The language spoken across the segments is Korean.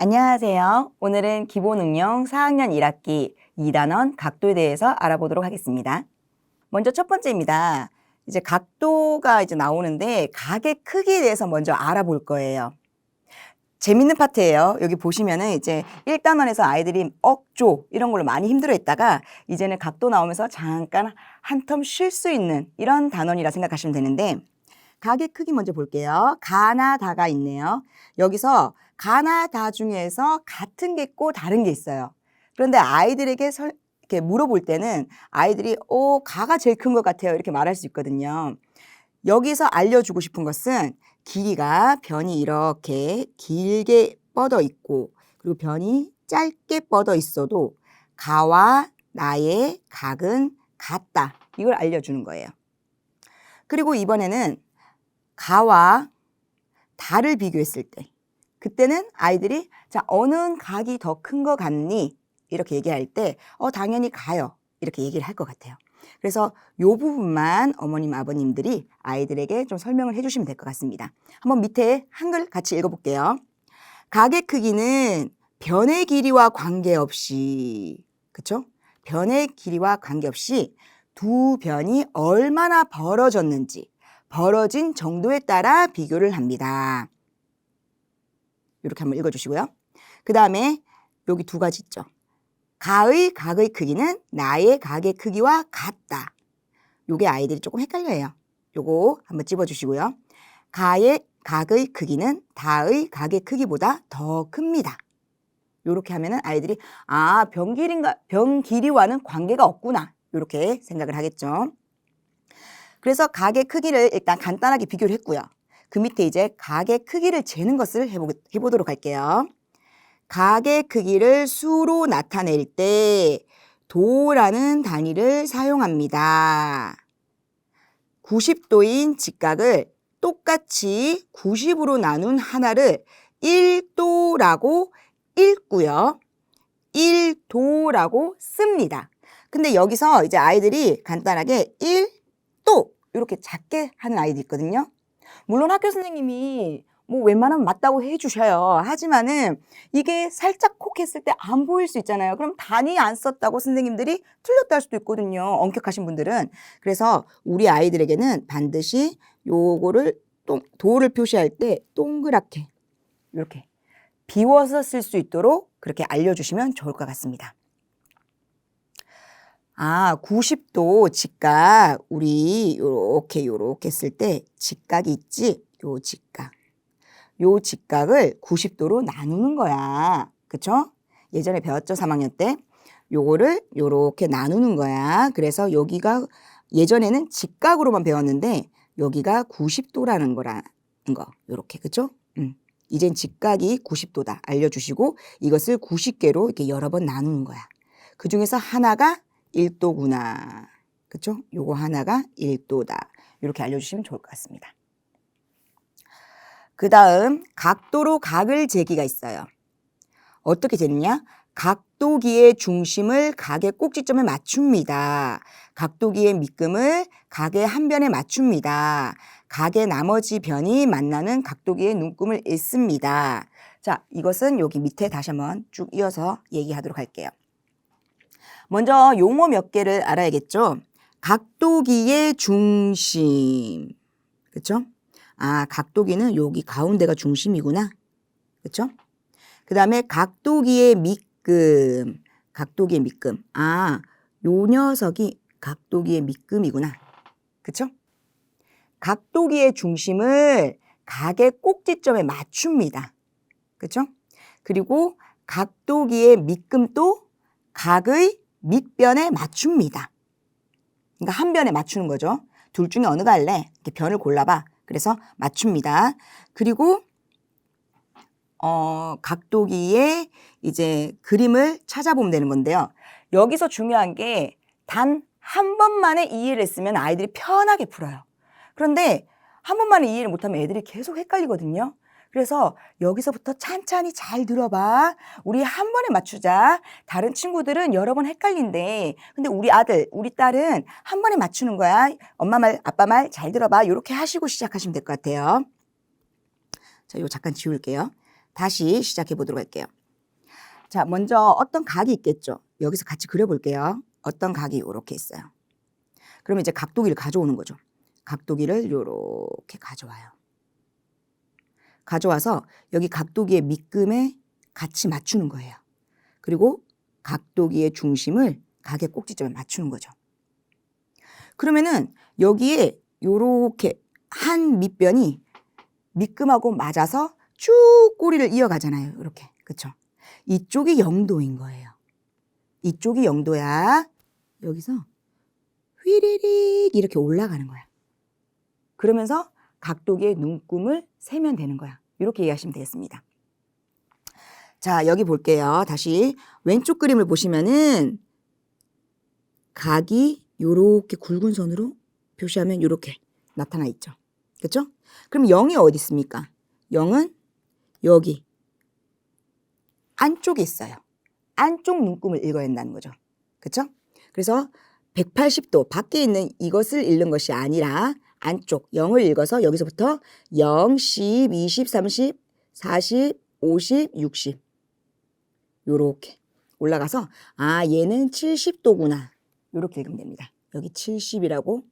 안녕하세요. 오늘은 기본응용 4학년 1학기 2단원 각도에 대해서 알아보도록 하겠습니다. 먼저 첫 번째입니다. 이제 각도가 나오는데 각의 크기에 대해서 먼저 알아볼 거예요. 재밌는 파트예요. 여기 보시면은 이제 1단원에서 아이들이 억조 이런 걸로 많이 힘들어했다가 이제는 각도 나오면서 잠깐 한 텀 쉴 수 있는 이런 단원이라 생각하시면 되는데, 각의 크기 먼저 볼게요. 가나 다가 있네요. 여기서 가나 다 중에서 같은 게 있고 다른 게 있어요. 그런데 아이들에게 이렇게 물어볼 때는 아이들이 가가 제일 큰 것 같아요, 이렇게 말할 수 있거든요. 여기서 알려주고 싶은 것은 길이가 변이 이렇게 길게 뻗어 있고 그리고 변이 짧게 뻗어 있어도 가와 나의 각은 같다, 이걸 알려주는 거예요. 그리고 이번에는 가와 다를 비교했을 때 그때는 아이들이 자, 어느 각이 더 큰 것 같니? 이렇게 얘기할 때 당연히 가요, 이렇게 얘기를 할 것 같아요. 그래서 이 부분만 어머님 아버님들이 아이들에게 좀 설명을 해주시면 될 것 같습니다. 한번 밑에 한글 같이 읽어볼게요. 각의 크기는 변의 길이와 관계없이, 그쵸? 변의 길이와 관계없이 두 변이 얼마나 벌어졌는지 벌어진 정도에 따라 비교를 합니다. 이렇게 한번 읽어주시고요. 그 다음에 여기 두 가지 있죠. 가의 각의 크기는 나의 각의 크기와 같다. 요게 아이들이 조금 헷갈려요. 요거 한번 집어주시고요. 가의 각의 크기는 다의 각의 크기보다 더 큽니다. 요렇게 하면은 아이들이 변 길이와는 관계가 없구나, 요렇게 생각을 하겠죠. 그래서 각의 크기를 일단 간단하게 비교를 했고요. 그 밑에 이제 각의 크기를 재는 것을 해보도록 할게요. 각의 크기를 수로 나타낼 때 도라는 단위를 사용합니다. 90도인 직각을 똑같이 90으로 나눈 하나를 1도라고 읽고요. 1도라고 씁니다. 근데 여기서 이제 아이들이 간단하게 1도 이렇게 작게 하는 아이도 있거든요. 물론 학교 선생님이 웬만하면 맞다고 해주셔요. 하지만은 이게 살짝 콕 했을 때 안 보일 수 있잖아요. 그럼 단위 안 썼다고 선생님들이 틀렸다 할 수도 있거든요, 엄격하신 분들은. 그래서 우리 아이들에게는 반드시 요거를 도를 표시할 때 동그랗게 이렇게 비워서 쓸 수 있도록 그렇게 알려주시면 좋을 것 같습니다. 90도 직각, 우리 요렇게 쓸 때 직각이 있지? 요 직각을 90도로 나누는 거야. 그쵸? 예전에 배웠죠? 3학년 때. 요거를 요렇게 나누는 거야. 그래서 여기가 예전에는 직각으로만 배웠는데 여기가 90도라는 거라는 거. 요렇게. 그쵸? 이젠 직각이 90도다 알려주시고 이것을 90개로 이렇게 여러 번 나누는 거야. 그 중에서 하나가 1도구나. 그쵸? 요거 하나가 1도다. 이렇게 알려주시면 좋을 것 같습니다. 그 다음 각도로 각을 재기가 있어요. 어떻게 재느냐? 각도기의 중심을 각의 꼭지점에 맞춥니다. 각도기의 밑금을 각의 한 변에 맞춥니다. 각의 나머지 변이 만나는 각도기의 눈금을 읽습니다. 자, 이것은 여기 밑에 다시 한번 쭉 이어서 얘기하도록 할게요. 먼저 용어 몇 개를 알아야겠죠? 각도기의 중심. 그렇죠? 각도기는 여기 가운데가 중심이구나. 그렇죠? 그 다음에 각도기의 밑금. 각도기의 밑금. 요 녀석이 각도기의 밑금이구나. 그렇죠? 각도기의 중심을 각의 꼭지점에 맞춥니다. 그렇죠? 그리고 각도기의 밑금도 각의 밑변에 맞춥니다. 그러니까 한 변에 맞추는 거죠. 둘 중에 어느 거 할래? 이렇게 변을 골라봐. 그래서 맞춥니다. 그리고 각도기의 이제 그림을 찾아보면 되는 건데요. 여기서 중요한 게 단 한 번만에 이해를 했으면 아이들이 편하게 풀어요. 그런데 한 번만에 이해를 못하면 애들이 계속 헷갈리거든요. 그래서 여기서부터 찬찬히 잘 들어봐. 우리 한 번에 맞추자. 다른 친구들은 여러 번 헷갈린대. 근데 우리 아들, 우리 딸은 한 번에 맞추는 거야. 엄마 말, 아빠 말 잘 들어봐. 이렇게 하시고 시작하시면 될 것 같아요. 자, 이거 잠깐 지울게요. 다시 시작해 보도록 할게요. 자, 먼저 어떤 각이 있겠죠. 여기서 같이 그려볼게요. 어떤 각이 이렇게 있어요. 그러면 이제 각도기를 가져오는 거죠. 각도기를 이렇게 가져와요. 가져와서 여기 각도기의 밑금에 같이 맞추는 거예요. 그리고 각도기의 중심을 각의 꼭지점에 맞추는 거죠. 그러면은 여기에 이렇게 한 밑변이 밑금하고 맞아서 쭉 꼬리를 이어가잖아요. 이렇게. 그쵸? 이쪽이 0도인 거예요. 이쪽이 0도야. 여기서 휘리릭 이렇게 올라가는 거야. 그러면서 각도기의 눈금을 세면 되는 거야. 이렇게 이해하시면 되겠습니다. 자, 여기 볼게요. 다시 왼쪽 그림을 보시면은 각이 요렇게 굵은 선으로 표시하면 요렇게 나타나 있죠. 그렇죠? 그럼 0이 어디 있습니까? 0은 여기 안쪽에 있어요. 안쪽 눈금을 읽어야 한다는 거죠. 그렇죠? 그래서 180도 밖에 있는 이것을 읽는 것이 아니라 안쪽 0을 읽어서 여기서부터 0, 10, 20, 30, 40, 50, 60 요렇게 올라가서 아 얘는 70도구나 요렇게 읽으면 됩니다. 여기 70이라고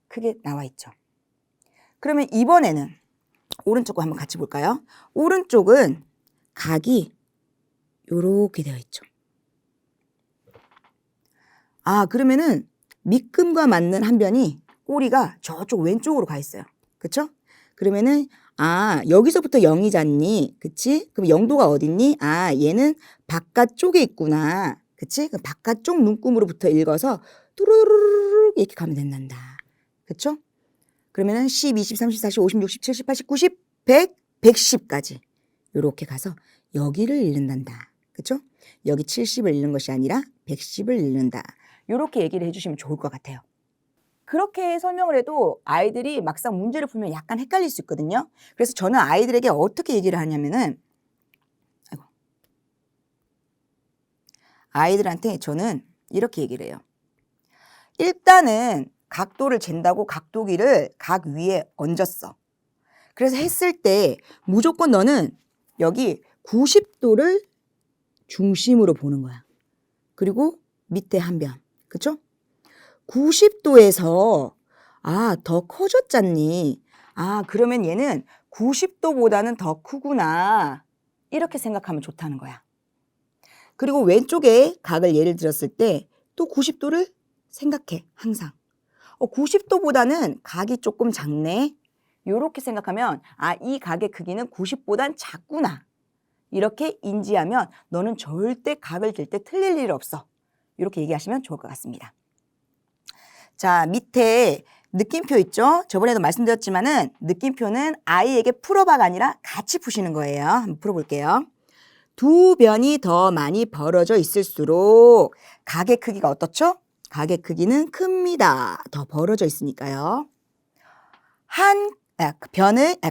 크게 나와 있죠. 그러면 이번에는 오른쪽 거 한번 같이 볼까요? 오른쪽은 각이 요렇게 되어 있죠. 아 그러면은 밑금과 맞는 한 변이 꼬리가 저쪽 왼쪽으로 가 있어요. 그쵸? 그러면은 아 여기서부터 0이잖니 그치? 그럼 0도가 어딨니? 아 얘는 바깥쪽에 있구나 그치? 그럼 바깥쪽 눈금으로부터 읽어서 뚜루루루루 이렇게 가면 된단다. 그쵸? 그러면은 10, 20, 30, 40, 50, 60, 70, 80, 90, 100, 110까지 요렇게 가서 여기를 읽는단다. 그쵸? 여기 70을 읽는 것이 아니라 110을 읽는다. 요렇게 얘기를 해주시면 좋을 것 같아요. 그렇게 설명을 해도 아이들이 막상 문제를 풀면 약간 헷갈릴 수 있거든요. 그래서 저는 아이들에게 어떻게 얘기를 하냐면은 아이들한테 저는 이렇게 얘기를 해요. 일단은 각도를 잰다고 각도기를 각 위에 얹었어. 그래서 했을 때 무조건 너는 여기 90도를 중심으로 보는 거야. 그리고 밑에 한 변. 그쵸? 90도에서 아, 더 커졌잖니. 아, 그러면 얘는 90도보다는 더 크구나. 이렇게 생각하면 좋다는 거야. 그리고 왼쪽에 각을 예를 들었을 때 또 90도를 생각해. 항상. 90도보다는 각이 조금 작네. 이렇게 생각하면 아, 이 각의 크기는 90보단 작구나. 이렇게 인지하면 너는 절대 각을 잴 때 틀릴 일 없어. 이렇게 얘기하시면 좋을 것 같습니다. 자, 밑에 느낌표 있죠? 저번에도 말씀드렸지만은 느낌표는 아이에게 풀어봐가 아니라 같이 푸시는 거예요. 한번 풀어볼게요. 두 변이 더 많이 벌어져 있을수록 각의 크기가 어떻죠? 각의 크기는 큽니다. 더 벌어져 있으니까요.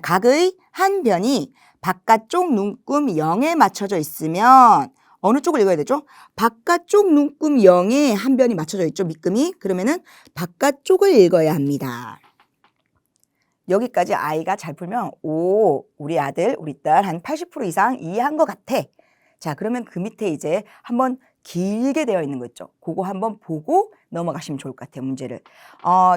각의 한 변이 바깥쪽 눈금 0에 맞춰져 있으면 어느 쪽을 읽어야 되죠? 바깥쪽 눈금 0에 한 변이 맞춰져 있죠, 밑금이. 그러면은 바깥쪽을 읽어야 합니다. 여기까지 아이가 잘 풀면 오, 우리 아들, 우리 딸 한 80% 이상 이해한 것 같아. 자, 그러면 그 밑에 이제 한번 길게 되어 있는 거 있죠. 그거 한번 보고 넘어가시면 좋을 것 같아요, 문제를.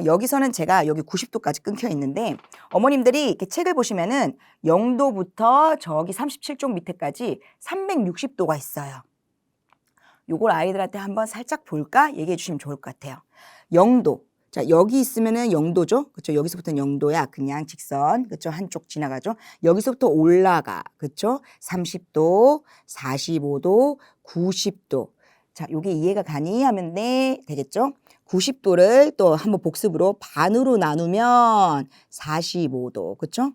여기서는 제가 여기 90도까지 끊겨 있는데 어머님들이 이렇게 책을 보시면은 0도부터 저기 37쪽 밑에까지 360도가 있어요. 요걸 아이들한테 한번 살짝 볼까? 얘기해 주시면 좋을 것 같아요. 0도. 자, 여기 있으면은 0도죠. 그렇죠? 여기서부터는 0도야. 그냥 직선. 그렇죠? 한쪽 지나가죠. 여기서부터 올라가. 그렇죠? 30도, 45도, 90도. 자, 요게 이해가 가니 하면 네, 되겠죠? 90도를 또 한번 복습으로 반으로 나누면 45도. 그렇죠?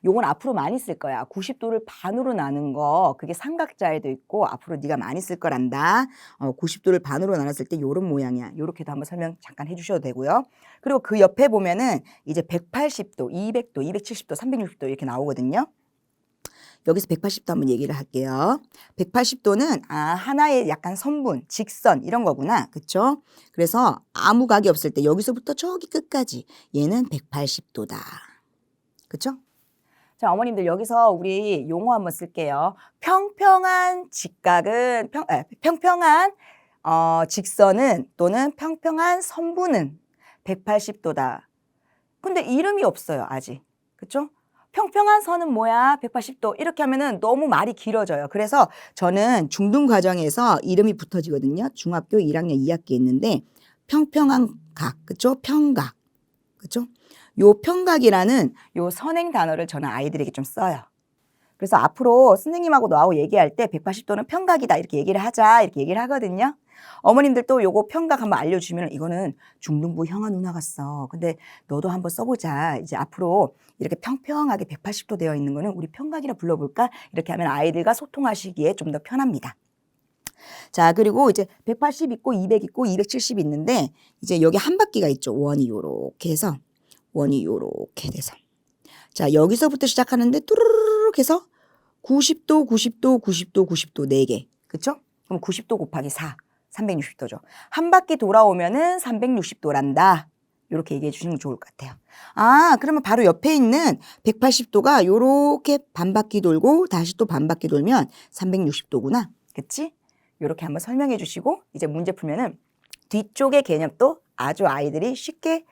요건 앞으로 많이 쓸 거야. 90도를 반으로 나눈 거 그게 삼각자에도 있고 앞으로 네가 많이 쓸 거란다. 90도를 반으로 나눴을 때 요런 모양이야. 요렇게도 한번 설명 잠깐 해주셔도 되고요. 그리고 그 옆에 보면은 이제 180도, 200도, 270도, 360도 이렇게 나오거든요. 여기서 180도 한번 얘기를 할게요. 180도는 하나의 약간 선분, 직선 이런 거구나. 그렇죠? 그래서 아무 각이 없을 때 여기서부터 저기 끝까지 얘는 180도다. 그렇죠? 자, 자, 어머님들 여기서 우리 용어 한번 쓸게요. 평평한 직각은 평평한 직선은 또는 평평한 선분은 180도다. 근데 이름이 없어요, 아직. 그쵸? 평평한 선은 뭐야? 180도. 이렇게 하면은 너무 말이 길어져요. 그래서 저는 중등 과정에서 이름이 붙어지거든요. 중학교 1학년 2학기 있는데 평평한 각, 그쵸? 평각. 그쵸? 요 평각이라는 요 선행 단어를 저는 아이들에게 좀 써요. 그래서 앞으로 선생님하고 너하고 얘기할 때 180도는 평각이다 이렇게 얘기를 하자 이렇게 얘기를 하거든요. 어머님들도 요거 평각 한번 알려주면 이거는 중등부 형아 누나 같어. 근데 너도 한번 써보자. 이제 앞으로 이렇게 평평하게 180도 되어 있는 거는 우리 평각이라 불러볼까? 이렇게 하면 아이들과 소통하시기에 좀 더 편합니다. 자, 그리고 이제 180 있고 200 있고 270 있는데 이제 여기 한 바퀴가 있죠. 원이 요렇게 해서 원이 요렇게 돼서 자, 여기서부터 시작하는데 뚜루루룩 해서 90도, 90도, 90도, 90도 4개. 그쵸? 그럼 90도 곱하기 4, 360도죠. 한 바퀴 돌아오면은 360도란다. 이렇게 얘기해 주시는 게 좋을 것 같아요. 아, 그러면 바로 옆에 있는 180도가 요렇게 반 바퀴 돌고 다시 또 반 바퀴 돌면 360도구나. 그치? 요렇게 한번 설명해 주시고 이제 문제 풀면은 뒤쪽의 개념도 아주 아이들이 쉽게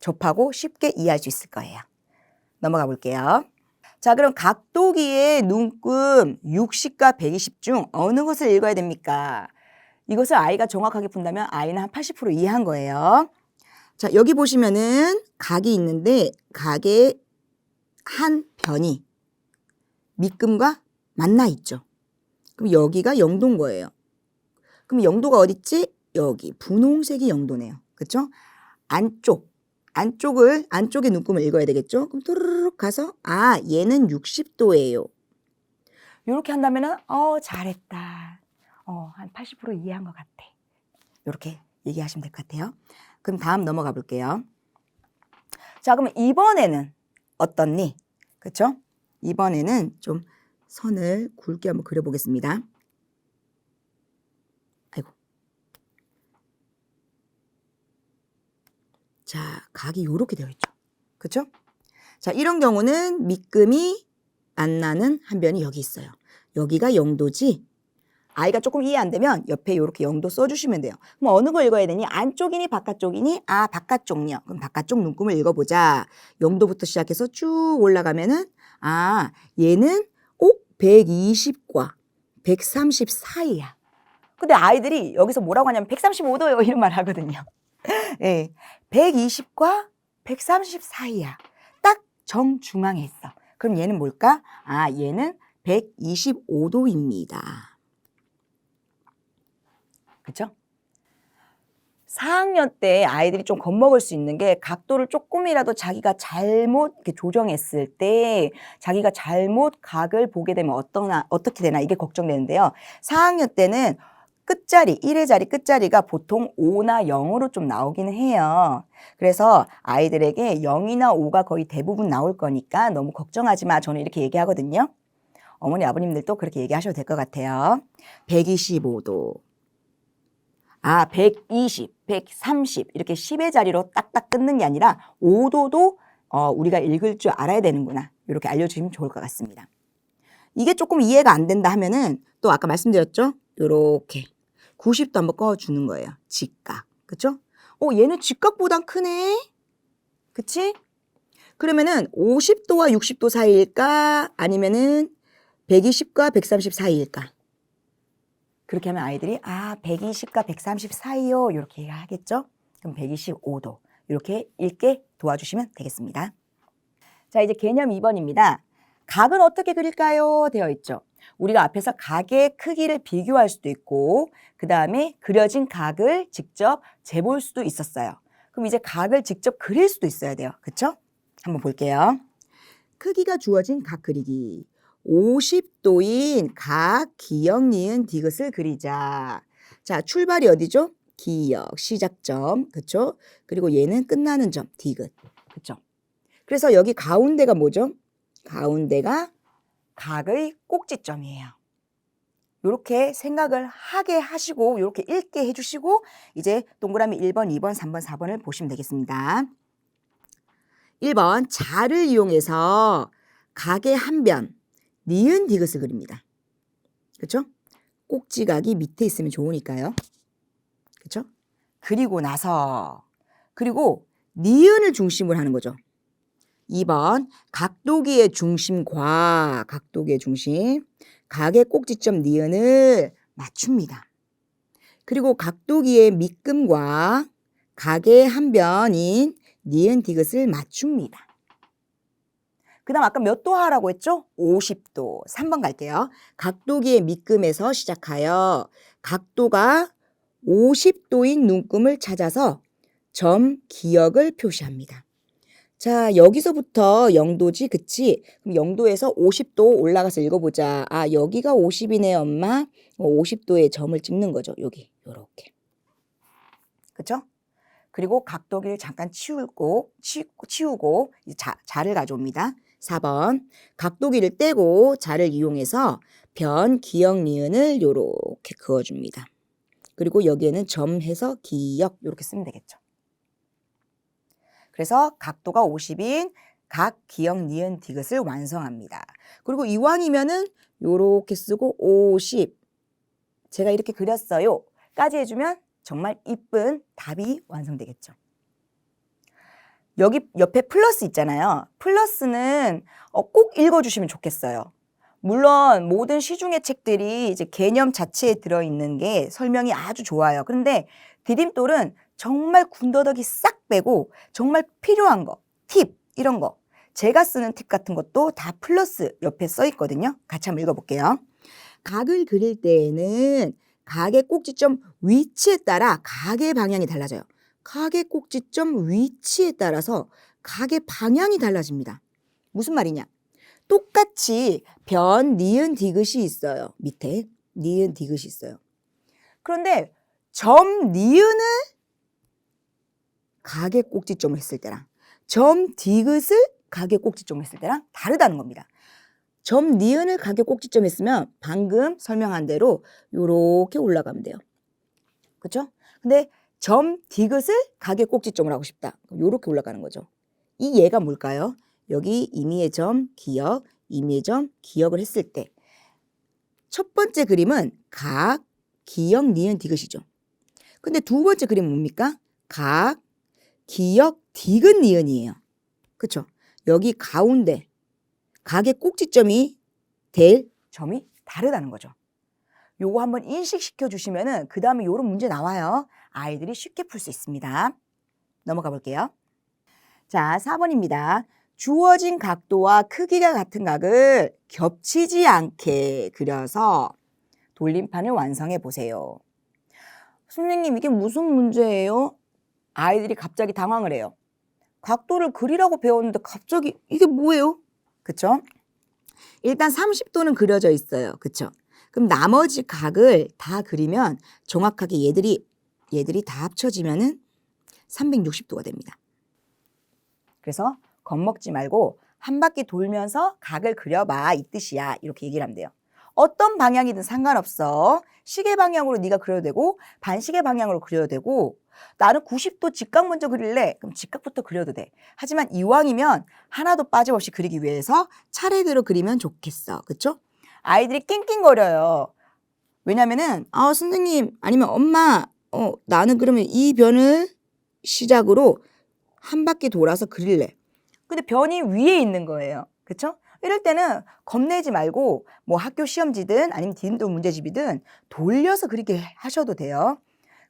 접하고 쉽게 이해할 수 있을 거예요. 넘어가 볼게요. 자, 그럼 각도기의 눈금 60과 120 중 어느 것을 읽어야 됩니까? 이것을 아이가 정확하게 푼다면 아이는 한 80% 이해한 거예요. 자, 여기 보시면은 각이 있는데 각의 한 변이 밑금과 만나 있죠. 그럼 여기가 영도인 거예요. 그럼 영도가 어디 있지? 여기 분홍색이 영도네요. 그렇죠? 안쪽의 눈금을 읽어야 되겠죠? 그럼 뚜루룩 가서 아, 얘는 60도예요. 이렇게 한다면은 잘했다. 한 80% 이해한 것 같아. 이렇게 얘기하시면 될 것 같아요. 그럼 다음 넘어가 볼게요. 자, 그러면 이번에는 어떻니? 그렇죠? 이번에는 좀 선을 굵게 한번 그려보겠습니다. 아이고. 자, 각이 이렇게 되어 있죠. 그렇죠? 자, 이런 경우는 밑금이 안 나는 한 변이 여기 있어요. 여기가 영도지. 아이가 조금 이해 안 되면 옆에 이렇게 영도 써주시면 돼요. 그럼 어느 거 읽어야 되니? 안쪽이니 바깥쪽이니? 아, 바깥쪽요. 그럼 바깥쪽 눈금을 읽어보자. 영도부터 시작해서 쭉 올라가면은 아, 얘는 120과 130 사이야. 근데 아이들이 여기서 뭐라고 하냐면 135도요 이런 말 하거든요. 네, 120과 130 사이야. 딱 정중앙에 있어. 그럼 얘는 뭘까? 아, 얘는 125도입니다. 그렇죠? 4학년 때 아이들이 좀 겁먹을 수 있는 게 각도를 조금이라도 자기가 잘못 이렇게 조정했을 때 자기가 잘못 각을 보게 되면 어떻게 되나 이게 걱정되는데요. 4학년 때는 끝자리, 1의 자리 끝자리가 보통 5나 0으로 좀 나오기는 해요. 그래서 아이들에게 0이나 5가 거의 대부분 나올 거니까 너무 걱정하지 마. 저는 이렇게 얘기하거든요. 어머니, 아버님들도 그렇게 얘기하셔도 될 것 같아요. 125도. 아, 120, 130 이렇게 10의 자리로 딱딱 끊는 게 아니라 5도도 우리가 읽을 줄 알아야 되는구나. 이렇게 알려주시면 좋을 것 같습니다. 이게 조금 이해가 안 된다 하면은 또 아까 말씀드렸죠? 요렇게 90도 한번 꺼주는 거예요. 직각. 그쵸? 얘는 직각보단 크네? 그치? 그러면은 50도와 60도 사이일까? 아니면은 120과 130 사이일까? 그렇게 하면 아이들이 120과 130 사이요 이렇게 얘기하겠죠. 그럼 125도 이렇게 읽게 도와주시면 되겠습니다. 자, 이제 개념 2번입니다. 각은 어떻게 그릴까요? 되어 있죠. 우리가 앞에서 각의 크기를 비교할 수도 있고 그 다음에 그려진 각을 직접 재볼 수도 있었어요. 그럼 이제 각을 직접 그릴 수도 있어야 돼요. 그렇죠? 한번 볼게요. 크기가 주어진 각 그리기. 50도인 각 기역 니은 디귿을 그리자. 자, 출발이 어디죠? 기역 시작점. 그렇죠? 그리고 얘는 끝나는 점 디귿. 그렇죠? 그래서 여기 가운데가 뭐죠? 가운데가 각의 꼭지점이에요. 이렇게 생각을 하게 하시고 이렇게 읽게 해주시고 이제 동그라미 1번, 2번, 3번, 4번을 보시면 되겠습니다. 1번 자를 이용해서 각의 한 변, 니은 디귿을 그립니다. 그렇죠? 꼭지각이 밑에 있으면 좋으니까요. 그렇죠? 그리고 나서 그리고 니은을 중심으로 하는 거죠. 2번 각도기의 중심과 각도기의 중심, 각의 꼭지점 니은을 맞춥니다. 그리고 각도기의 밑금과 각의 한 변인 니은 디귿을 맞춥니다. 그 다음 아까 몇 도 하라고 했죠? 50도. 3번 갈게요. 각도기의 밑금에서 시작하여 각도가 50도인 눈금을 찾아서 점 기역을 표시합니다. 자, 여기서부터 0도지, 그치? 그럼 0도에서 50도 올라가서 읽어보자. 아, 여기가 50이네, 엄마. 50도에 점을 찍는 거죠. 여기, 요렇게. 그쵸? 그리고 각도기를 잠깐 치우고 자를 가져옵니다. 4번 각도기를 떼고 자를 이용해서 변, 기역, 니은을 요렇게 그어줍니다. 그리고 여기에는 점해서 기역 요렇게 쓰면 되겠죠. 그래서 각도가 50인 각, 기역, 니은, 디귿을 완성합니다. 그리고 이왕이면은 요렇게 쓰고 50 제가 이렇게 그렸어요 까지 해주면 정말 이쁜 답이 완성되겠죠. 여기 옆에 플러스 있잖아요. 플러스는 꼭 읽어주시면 좋겠어요. 물론 모든 시중의 책들이 이제 개념 자체에 들어있는 게 설명이 아주 좋아요. 그런데 디딤돌은 정말 군더더기 싹 빼고 정말 필요한 거, 팁 이런 거 제가 쓰는 팁 같은 것도 다 플러스 옆에 써 있거든요. 같이 한번 읽어볼게요. 각을 그릴 때에는 각의 꼭지점 위치에 따라 각의 방향이 달라져요. 각의 꼭지점 위치에 따라서 각의 방향이 달라집니다. 무슨 말이냐? 똑같이 변, 니은, 디귿이 있어요. 밑에 니은, 디귿이 있어요. 그런데 점, 니은을 각의 꼭지점을 했을 때랑 점, 디귿을 각의 꼭지점을 했을 때랑 다르다는 겁니다. 점, 니은을 각의 꼭지점 했으면 방금 설명한 대로 요렇게 올라가면 돼요. 그렇죠? 근데 점, 디귿을 각의 꼭지점을 하고 싶다. 요렇게 올라가는 거죠. 이 얘가 뭘까요? 여기 임의의 점, 기역, 임의의 점, 기역을 했을 때 첫 번째 그림은 각, 기역, 니은, 디귿이죠. 근데 두 번째 그림은 뭡니까? 각, 기역, 디귿, 니은이에요. 그렇죠? 여기 가운데 각의 꼭지점이 될 점이 다르다는 거죠. 요거 한번 인식시켜 주시면은 그 다음에 요런 문제 나와요. 아이들이 쉽게 풀 수 있습니다. 넘어가 볼게요. 자, 4번입니다. 주어진 각도와 크기가 같은 각을 겹치지 않게 그려서 돌림판을 완성해 보세요. 선생님, 이게 무슨 문제예요? 아이들이 갑자기 당황을 해요. 각도를 그리라고 배웠는데 갑자기 이게 뭐예요? 그쵸? 일단 30도는 그려져 있어요. 그쵸? 그럼 나머지 각을 다 그리면 정확하게 얘들이 다 합쳐지면은 360도가 됩니다. 그래서 겁먹지 말고 한 바퀴 돌면서 각을 그려봐 이 뜻이야. 이렇게 얘기를 하면 돼요. 어떤 방향이든 상관없어. 시계 방향으로 네가 그려도 되고 반시계 방향으로 그려도 되고 나는 90도 직각 먼저 그릴래. 그럼 직각부터 그려도 돼. 하지만 이왕이면 하나도 빠짐없이 그리기 위해서 차례대로 그리면 좋겠어. 그렇죠? 아이들이 낑낑거려요. 왜냐면은 선생님 아니면 엄마 나는 그러면 이 변을 시작으로 한 바퀴 돌아서 그릴래. 근데 변이 위에 있는 거예요. 그렇죠? 이럴 때는 겁내지 말고 뭐 학교 시험지든 아니면 디딤돌 문제집이든 돌려서 그리게 하셔도 돼요.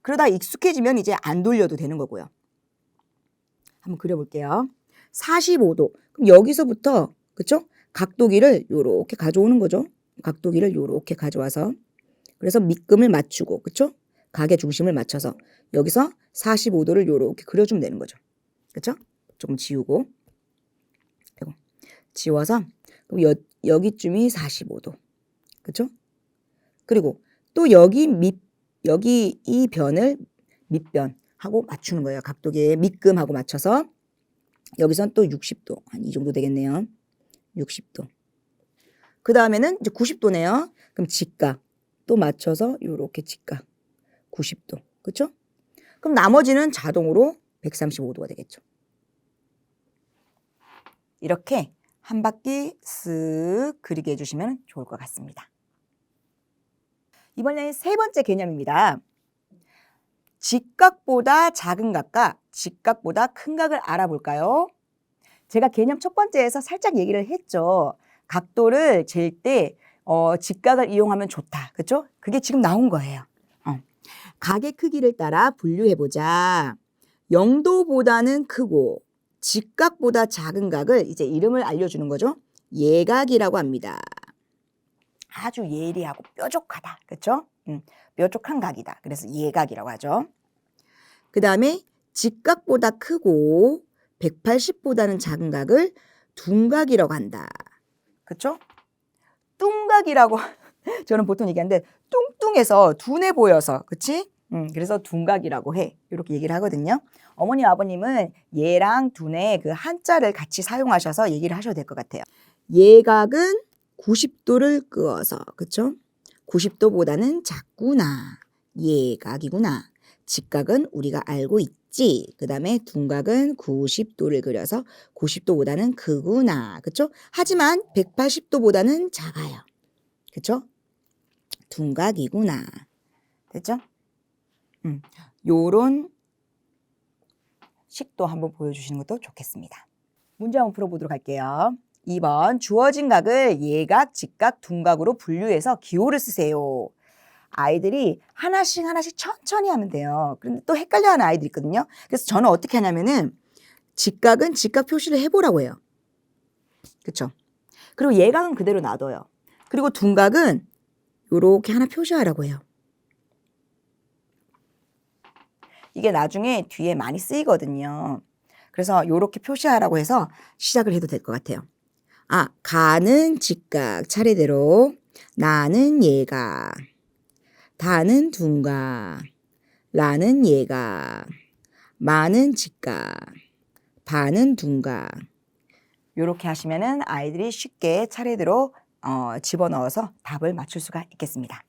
그러다 익숙해지면 이제 안 돌려도 되는 거고요. 한번 그려볼게요. 45도. 그럼 여기서부터 그렇죠? 각도기를 요렇게 가져오는 거죠. 각도기를 요렇게 가져와서 그래서 밑금을 맞추고 그렇죠? 각의 중심을 맞춰서 여기서 45도를 요렇게 그려주면 되는 거죠. 그렇죠? 조금 지우고 지워서 그럼 여기쯤이 45도. 그렇죠? 그리고 또 여기 이 변을 밑변하고 맞추는 거예요. 각도기의 밑금하고 맞춰서 여기선 또 60도. 한 이 정도 되겠네요. 60도. 그 다음에는 이제 90도네요. 그럼 직각 또 맞춰서 요렇게 직각 90도. 그렇죠? 그럼 나머지는 자동으로 135도가 되겠죠. 이렇게 한 바퀴 쓱 그리게 해주시면 좋을 것 같습니다. 이번엔 세 번째 개념입니다. 직각보다 작은 각과 직각보다 큰 각을 알아볼까요? 제가 개념 첫 번째에서 살짝 얘기를 했죠. 각도를 잴 때 직각을 이용하면 좋다. 그렇죠? 그게 지금 나온 거예요. 각의 크기를 따라 분류해보자. 0도보다는 크고 직각보다 작은 각을 이제 이름을 알려주는 거죠. 예각이라고 합니다. 아주 예리하고 뾰족하다. 그렇죠? 뾰족한 각이다. 그래서 예각이라고 하죠. 그 다음에 직각보다 크고 180보다는 작은 각을 둔각이라고 한다. 그렇죠? 뚱각이라고 저는 보통 얘기하는데 뚱뚱해서 둔해 보여서 그치? 그래서 둔각이라고 해. 이렇게 얘기를 하거든요. 어머니 아버님은 예랑 둔의 그 한자를 같이 사용하셔서 얘기를 하셔도 될 것 같아요. 예각은 90도를 끄어서 그쵸? 90도보다는 작구나. 예각이구나. 직각은 우리가 알고 있지. 그 다음에 둔각은 90도를 그려서 90도보다는 크구나. 그쵸? 하지만 180도보다는 작아요. 그쵸? 둔각이구나. 됐죠? 요런 식도 한번 보여주시는 것도 좋겠습니다. 문제 한번 풀어보도록 할게요. 2번 주어진 각을 예각, 직각, 둔각으로 분류해서 기호를 쓰세요. 아이들이 하나씩 천천히 하면 돼요. 그런데 또 헷갈려하는 아이들이 있거든요. 그래서 저는 어떻게 하냐면은 직각은 직각 표시를 해보라고 해요. 그렇죠? 그리고 예각은 그대로 놔둬요. 그리고 둔각은 요렇게 하나 표시하라고 해요. 이게 나중에 뒤에 많이 쓰이거든요. 그래서 요렇게 표시하라고 해서 시작을 해도 될 것 같아요. 가는 직각 차례대로, 나는 예각, 다는 둔각, 라는 예각, 마는 직각, 바는 둔각. 요렇게 하시면은 아이들이 쉽게 차례대로 집어넣어서 답을 맞출 수가 있겠습니다.